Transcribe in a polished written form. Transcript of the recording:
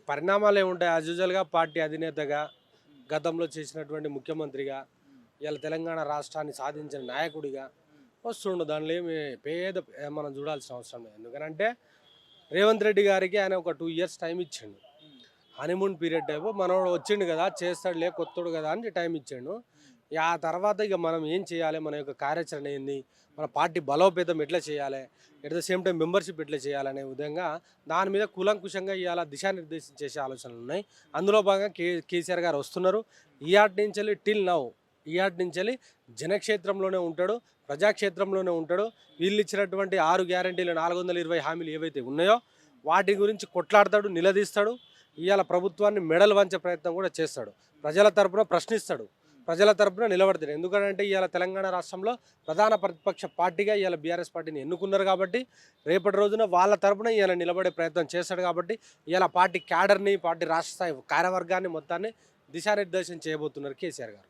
పరిణామాలు ఏముంటాయి యాజ్ యూజువల్గా పార్టీ అధినేతగా గతంలో చేసినటువంటి ముఖ్యమంత్రిగా ఇవాళ తెలంగాణ రాష్ట్రాన్ని సాధించిన నాయకుడిగా వస్తుండు. దానిలో ఏమి మనం చూడాల్సిన అవసరం లేదు. ఎందుకనంటే రేవంత్ రెడ్డి గారికి ఆయన ఒక 2 ఇయర్స్ టైం ఇచ్చిండు. హనీమూన్ పీరియడ్ టైపు మనోడు వచ్చిండు కదా, చేస్తాడులే, కొత్తడు కదా అని టైం ఇచ్చాడు. ఆ తర్వాత ఇక మనం ఏం చేయాలి, మన యొక్క కార్యాచరణ ఏంది, మన పార్టీ బలోపేతం ఎట్లా చేయాలి, at the same time membership ఎట్లా చేయాలనే విధంగా దాని మీద కూలంకుషంగా ఇవాళ దిశానిర్దేశం చేసే ఆలోచనలు ఉన్నాయి. అందులో భాగంగా కేసీఆర్ గారు వస్తున్నారు. ఈయాటి నుంచి వెళ్ళి టిల్ నౌ, ఈయాటి నుంచి వెళ్ళి జనక్షేత్రంలోనే ఉంటాడు, ప్రజాక్షేత్రంలోనే ఉంటాడు. వీళ్ళు ఇచ్చినటువంటి 6 గ్యారంటీలు 420 హామీలు ఏవైతే ఉన్నాయో వాటి గురించి కొట్లాడతాడు, నిలదీస్తాడు. ఇవాళ ప్రభుత్వాన్ని మెడలు వంచే ప్రయత్నం కూడా చేస్తాడు. ప్రజల తరపున ప్రశ్నిస్తాడు, ప్రజల తరపున నిలబడతాడు. ఎందుకంటే ఇవాళ తెలంగాణ రాష్ట్రంలో ప్రధాన ప్రతిపక్ష పార్టీగా ఇవాళ బీఆర్ఎస్ పార్టీని ఎన్నుకున్నారు కాబట్టి రేపటి రోజున వాళ్ళ తరపున ఇవాళ నిలబడే ప్రయత్నం చేస్తాడు. కాబట్టి ఇవాళ పార్టీ క్యాడర్ని, పార్టీ రాష్ట్ర స్థాయి కార్యవర్గాన్ని మొత్తాన్ని దిశానిర్దేశం చేయబోతున్నారు కేసీఆర్ గారు.